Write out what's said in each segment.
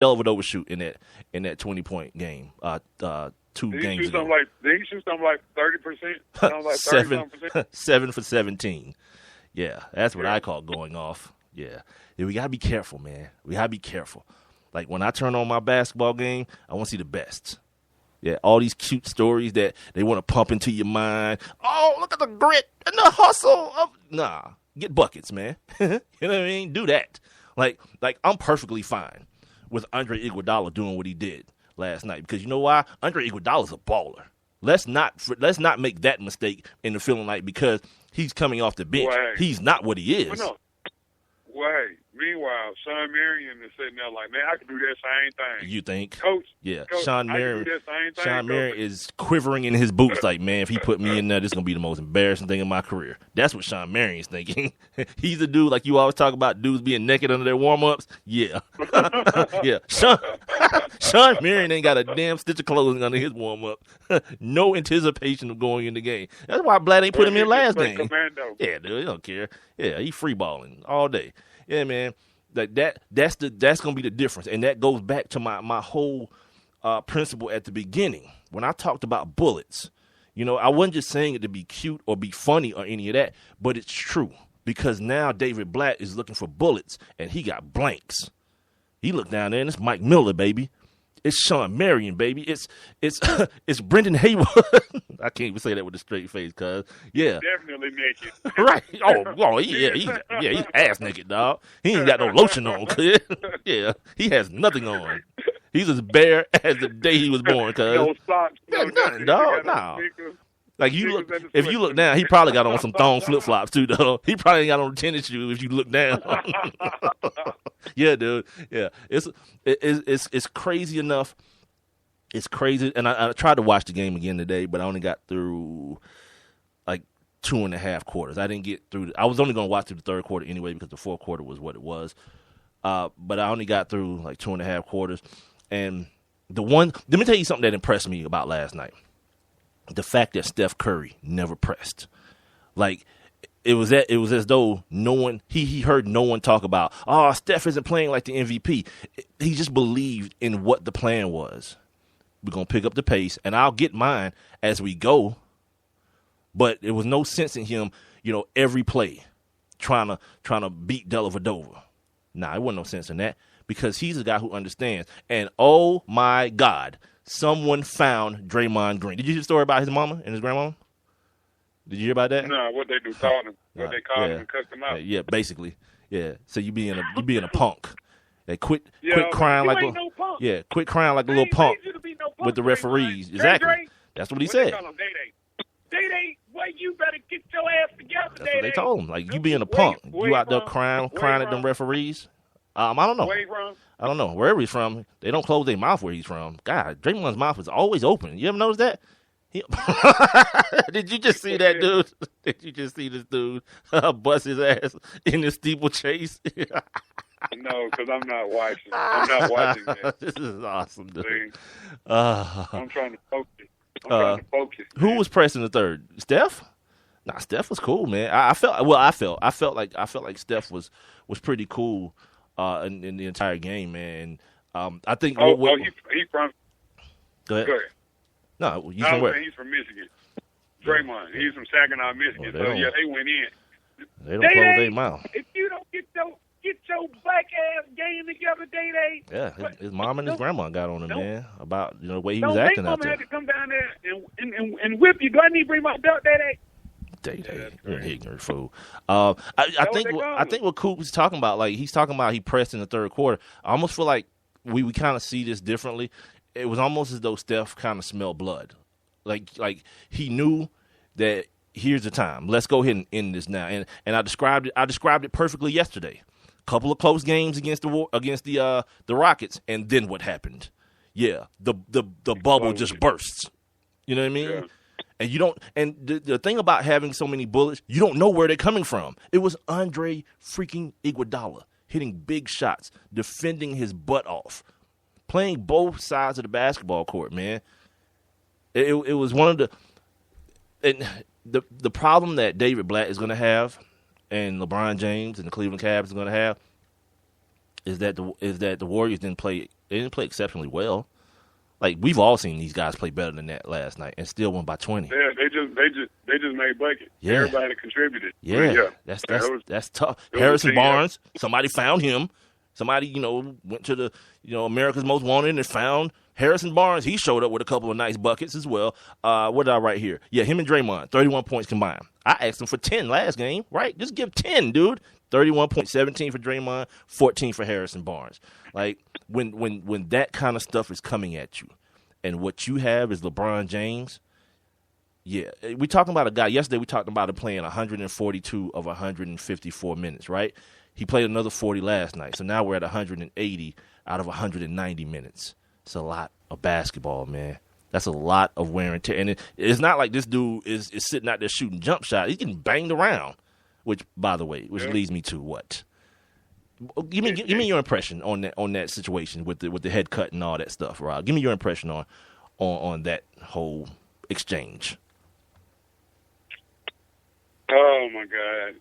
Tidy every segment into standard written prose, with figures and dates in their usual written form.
hell of an overshoot in that 20-point game. Two games ago. Did he shoot something like 30%? Sounds like 30%. 7 for 17. Yeah, that's what I call going off. Yeah, we gotta be careful, man. We gotta be careful. Like when I turn on my basketball game, I want to see the best. Yeah, all these cute stories that they want to pump into your mind. Oh, look at the grit and the hustle. Nah, get buckets, man. You know what I mean? Do that. Like I'm perfectly fine with Andre Iguodala doing what he did last night because you know why? Andre Iguodala's a baller. Let's not make that mistake in the feeling like because he's coming off the bench, he's not what he is. Well, no. Well, hey, meanwhile, Sean Marion is sitting there like, man, I can do that same thing. You think? Coach. Yeah. Coach, Sean Marion Coach. is quivering in his boots like, man, if he put me in there, this is going to be the most embarrassing thing in my career. That's what Sean Marion's thinking. He's a dude, like you always talk about dudes being naked under their warm-ups. Yeah. Yeah. Sean Marion ain't got a damn stitch of clothing under his warm-up. No anticipation of going in the game. That's why Blatt ain't put him in last game. Commando. Yeah, dude, he don't care. Yeah, he free balling all day. Yeah, man. Like that's gonna be the difference, and that goes back to my whole principle at the beginning when I talked about bullets. You know, I wasn't just saying it to be cute or be funny or any of that, but it's true because now David Blatt is looking for bullets, and he got blanks. He looked down there, and it's Mike Miller, baby. It's Sean Marion, baby. It's Brendan Haywood. I can't even say that with a straight face, cuz. Yeah. Definitely naked. Right. Oh, yeah. He's ass naked, dog. He ain't got no lotion on, cuz. Yeah. He has nothing on. He's as bare as the day he was born, cuz. No socks. Yeah, nothing, dog. No. Like if you look down, he probably got on some thong flip flops too, though. He probably ain't got on tennis shoes if you look down. Yeah, dude. Yeah, it's crazy enough. It's crazy, and I tried to watch the game again today, but I only got through like 2.5 quarters. I didn't get through. I was only going to watch through the third quarter anyway because the fourth quarter was what it was. But I only got through like 2.5 quarters, and let me tell you something that impressed me about last night. The fact that Steph Curry never pressed. Like, it was as though no one, he heard no one talk about, oh, Steph isn't playing like the MVP. He just believed in what the plan was. We're going to pick up the pace, and I'll get mine as we go. But there was no sense in him, every play trying to beat Dellavedova. Nah, it wasn't no sense in that because he's a guy who understands. And, oh, my God, someone found Draymond Green. Did you hear the story about his mama and his grandmama? Did you hear about that? No, what they do, call him. What they call him and cuss him out. Yeah, basically. Yeah. So you being a punk. They quit crying like a quit crying like a little punk with the referees. Exactly. That's what he said. Day, well, you better get your ass together. That's what they told him. Like, you being a punk. You out there crying at them referees. I don't know. Where he from? I don't know. Wherever he's from, they don't close their mouth where he's from. God, Draymond's mouth is always open. You ever notice that? Did you just see that, dude? Did you just see this dude bust his ass in the steeplechase? No, because I'm not watching. I'm not watching that. This is awesome, dude. I'm trying to focus. Who was pressing the third? Steph? Nah, Steph was cool, man. I felt like Steph was pretty cool in the entire game, man. I think. He's from. Go ahead. No, he's from where? He's from Michigan. Draymond. He's from Saginaw, Michigan. Well, they went in. They don't close their mouth. If you don't get your black ass game together, Day. Yeah, his mom and his grandma got on him, man, about the way he was acting out there. Had to come down there and whip you. Do I need to bring my belt, Day? Day, you're an ignorant fool. I think what Coop was talking about, like he's talking about he pressed in the third quarter. I almost feel like we kind of see this differently. It was almost as though Steph kind of smelled blood, like he knew that here's the time. Let's go ahead and end this now. And I described it perfectly yesterday. Couple of close games against the Rockets, and then what happened? Yeah, the bubble just bursts. You know what I mean? Yeah. And you don't. And the thing about having so many bullets, you don't know where they're coming from. It was Andre freaking Iguodala hitting big shots, defending his butt off, playing both sides of the basketball court. Man, it was one of the. And the problem that David Blatt is going to have, and LeBron James and the Cleveland Cavs are going to have, is that the Warriors didn't play exceptionally well. Like, we've all seen these guys play better than that last night and still won by 20. Yeah, they just made buckets. Yeah. Everybody contributed. Yeah. That's tough. Harrison Barnes, somebody found him. Somebody, went to the, America's Most Wanted and found Harrison Barnes. He showed up with a couple of nice buckets as well. What did I write here? Yeah, him and Draymond, 31 points combined. I asked him for 10 last game, right? Just give 10, dude. 31 points, 17 for Draymond, 14 for Harrison Barnes. Like, when that kind of stuff is coming at you and what you have is LeBron James, yeah. We talking about a guy, yesterday we talked about him playing 142 of 154 minutes, right? He played another 40 last night, so now we're at 180 out of 190 minutes. It's a lot of basketball, man. That's a lot of wear and tear. And it's not like this dude is sitting out there shooting jump shots. He's getting banged around, which, by the way, leads me to what? Give me your impression on that situation with the head cut and all that stuff, Rob. Give me your impression on that whole exchange. Oh my God.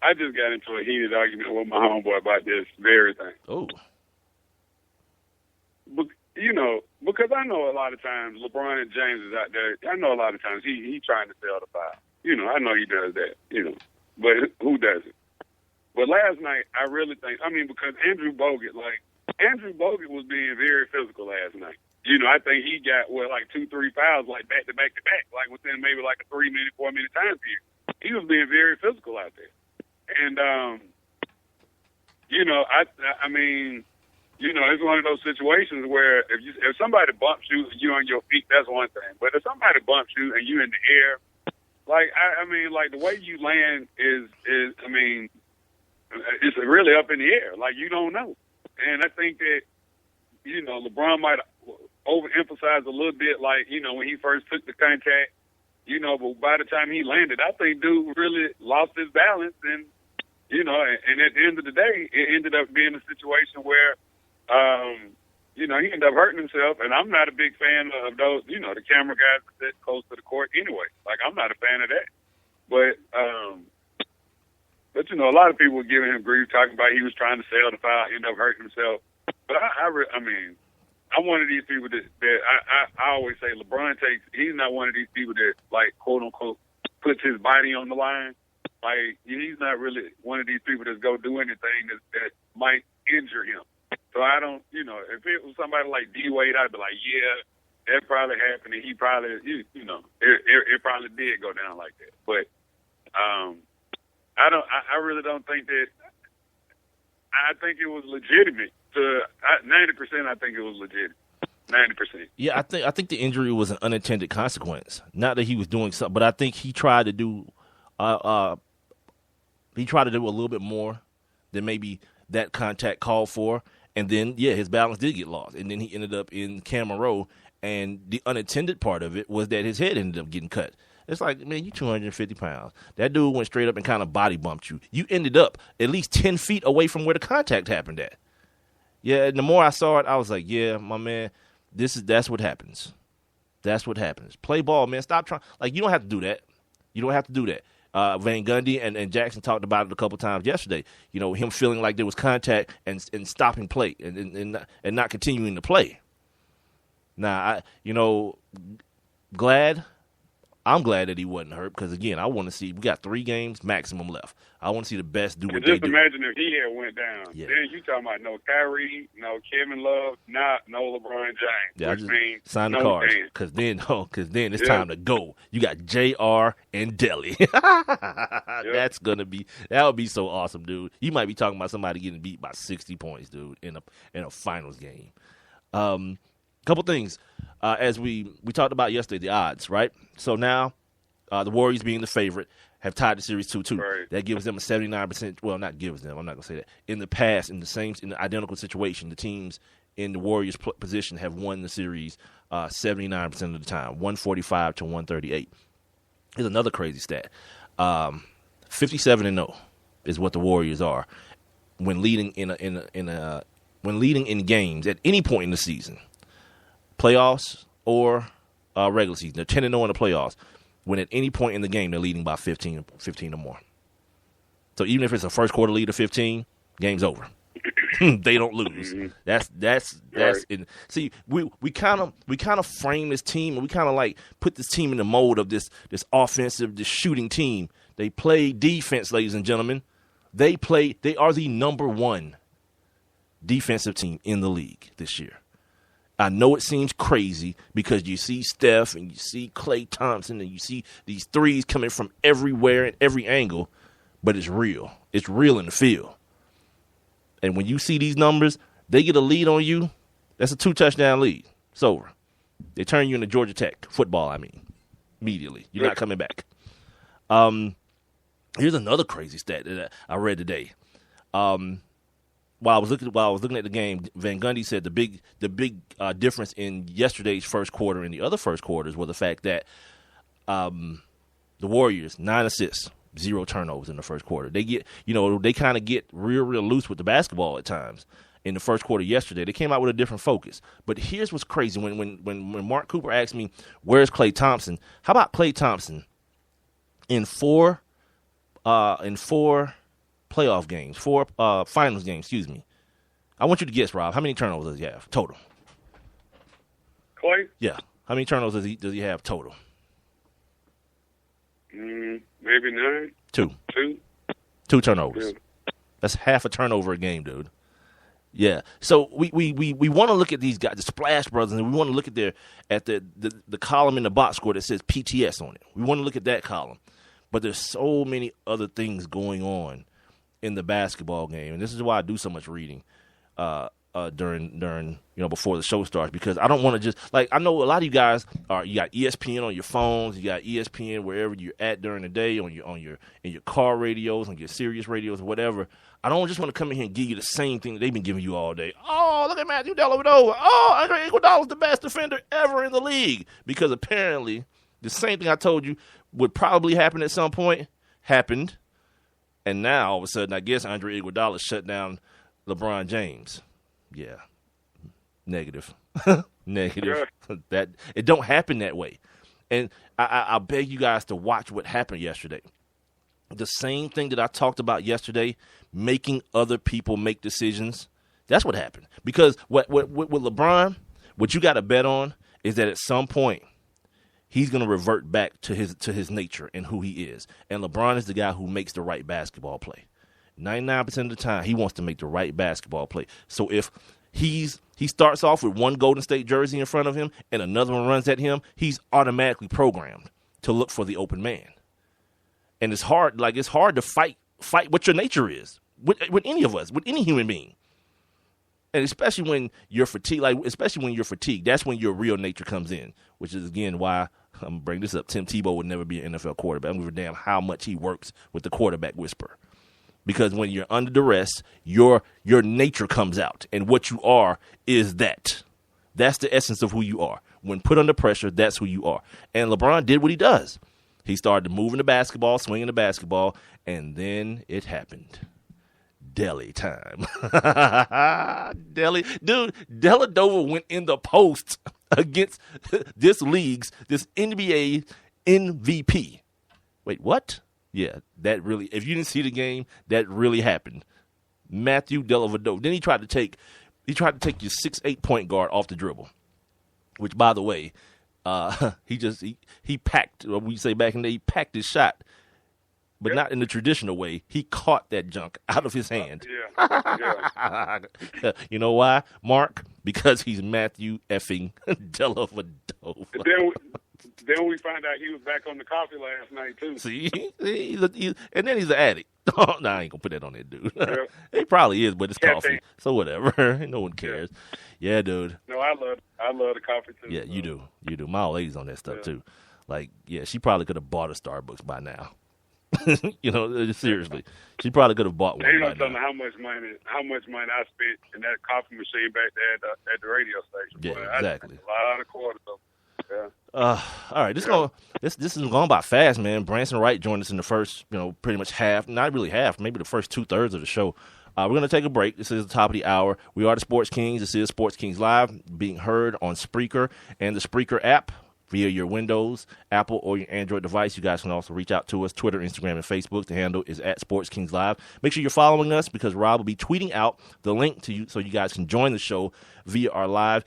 I just got into a heated argument with my homeboy about this very thing. Oh. Because I know a lot of times LeBron and James is out there. I know a lot of times he trying to sell the file. I know he does that, but who doesn't? But last night, I really think, because Andrew Bogut was being very physical last night. I think he got, 2-3 fouls, back to back to back, within maybe a 3-minute, 4-minute time period. He was being very physical out there. And, it's one of those situations where if somebody bumps you and you're on your feet, that's one thing. But if somebody bumps you and you're in the air, the way you land is it's really up in the air. You don't know. And I think that, LeBron might overemphasize a little bit, when he first took the contact, but by the time he landed, I think dude really lost his balance. And, and at the end of the day, it ended up being a situation where, he ended up hurting himself. And I'm not a big fan of those, the camera guys that sit close to the court anyway. I'm not a fan of that. But a lot of people were giving him grief, talking about he was trying to sell the foul, ended up hurting himself. But I'm one of these people that I always say he's not one of these people that, quote unquote, puts his body on the line. He's not really one of these people that go do anything that might injure him. So I don't, if it was somebody like D-Wade, I'd be like, yeah, that probably happened, and he probably, it probably did go down like that. But I really don't think that. I think it was legitimate. 90%, I think it was legitimate. 90%. Yeah, I think the injury was an unintended consequence. Not that he was doing something, but I think he tried to do a little bit more than maybe that contact called for. And then, his balance did get lost. And then he ended up in camera row. And the unintended part of it was that his head ended up getting cut. It's like, man, you 250 pounds. That dude went straight up and kind of body bumped you. You ended up at least 10 feet away from where the contact happened at. Yeah, and the more I saw it, I was like, yeah, my man, that's what happens. That's what happens. Play ball, man. Stop trying. You don't have to do that. You don't have to do that. Van Gundy and Jackson talked about it a couple times yesterday. Him feeling like there was contact and stopping play and not continuing to play. Now, I'm glad that he wasn't hurt because, again, I want to see – we got 3 games maximum left. I want to see the best do what they do. Just imagine if he had went down. Yeah. Then you talking about no Kyrie, no Kevin Love, no LeBron James. Yeah, which means sign the cards because then it's time to go. You got JR and Deli. That's going to be – that would be so awesome, dude. You might be talking about somebody getting beat by 60 points, dude, in a finals game. Couple things. As we talked about yesterday, the odds, right? So now the Warriors being the favorite have tied the series 2-2. Right. That gives them a 79%. Well, not gives them. I'm not going to say that. In the past, in the identical situation, the teams in the Warriors' position have won the series 79% of the time, 145 to 138. Here's another crazy stat. 57-0 is what the Warriors are when leading when leading in games at any point in the season. Playoffs or regular season. They're 10-0 in the playoffs. When at any point in the game, they're leading by 15 or more. So even if it's a first quarter lead of 15, game's over. they don't lose. Mm-hmm. That's right. see, we kind of frame this team, and we kind of like put this team in the mold of this offensive, this shooting team. They play defense, ladies and gentlemen. They are the number 1 defensive team in the league this year. I know it seems crazy because you see Steph and you see Klay Thompson and you see these threes coming from everywhere and every angle, but it's real. It's real in the field. And when you see these numbers, they get a lead on you, that's a 2-touchdown lead. It's over. They turn you into Georgia Tech football, immediately. You're not coming back. Here's another crazy stat that I read today. While I was looking at the game, Van Gundy said the big difference in yesterday's first quarter and the other first quarters was the fact that the Warriors 9 assists, 0 turnovers in the first quarter. They kind of get real loose with the basketball at times. In the first quarter yesterday, they came out with a different focus. But here's what's crazy: when Mark Cooper asked me, "Where's Klay Thompson?" How about Klay Thompson in four playoff games, 4 finals games? Excuse me. I want you to guess, Rob. How many turnovers does he have total? Klay? Yeah. How many turnovers does he have total? Maybe 9. 2. 2 turnovers. Yeah. That's half a turnover a game, dude. Yeah. So we want to look at these guys, the Splash Brothers, and we want to look at the column in the box score that says PTS on it. We want to look at that column. But there's so many other things going on in the basketball game, and this is why I do so much reading during before the show starts, because I don't want to just I know a lot of you guys you got ESPN on your phones, you got ESPN wherever you're at during the day in your car radios, on your Sirius radios or whatever. I don't just want to come in here and give you the same thing that they've been giving you all day. Oh, look at Matthew Dellavedova. Oh, Andre Iguodala's the best defender ever in the league, because apparently the same thing I told you would probably happen at some point happened. And now, all of a sudden, I guess Andre Iguodala shut down LeBron James. Yeah. Negative. Negative. Yeah. That it don't happen that way. And I beg you guys to watch what happened yesterday. The same thing that I talked about yesterday, making other people make decisions, that's what happened. Because with LeBron, what you got to bet on is that at some point, he's going to revert back to his nature and who he is. And LeBron is the guy who makes the right basketball play. 99% of the time, he wants to make the right basketball play. So if he starts off with one Golden State jersey in front of him and another one runs at him, he's automatically programmed to look for the open man. And it's hard to fight what your nature is with any of us, with any human being. And especially when you're fatigued, that's when your real nature comes in, which is, again, why I'm going to bring this up. Tim Tebow would never be an NFL quarterback. I don't give a damn how much he works with the quarterback whisperer. Because when you're under duress, your nature comes out. And what you are is that. That's the essence of who you are. When put under pressure, that's who you are. And LeBron did what he does. He started moving the basketball, swinging the basketball, and then it happened. Deli time. Dellavedova went in the post against this NBA MVP. Wait, what? Yeah, that really, if you didn't see the game, that really happened. Matthew Dellavedova. Then he tried to take your 6'8" point guard off the dribble, which, by the way, he packed, what we say back in the day, he packed his shot. But not in the traditional way. He caught that junk out of his hand. Yeah. You know why, Mark? Because he's Matthew effing Dellavedova. Then we find out he was back on the coffee last night, too. See? And then he's an addict. No, I ain't going to put that on that dude. Yeah. He probably is, but it's coffee. So whatever. No one cares. Yeah, dude. No, I love the coffee, too. Yeah, you do. You do. My old lady's on that stuff, too. She probably could have bought a Starbucks by now. Seriously, she probably could have bought one. They don't tell me how much money I spent in that coffee machine back there at the radio station. Yeah, exactly. A lot of quarters. Yeah. All right, this is going by fast, man. Branson Wright joined us in the first, pretty much half, not really half, maybe the first 2/3 of the show. We're going to take a break. This is the top of the hour. We are the Sports Kings. This is Sports Kings Live, being heard on Spreaker and the Spreaker app. via your Windows, Apple, or your Android device. You guys can also reach out to us, Twitter, Instagram, and Facebook. The handle is at Sports Kings Live. Make sure you're following us because Rob will be tweeting out the link to you so you guys can join the show via our live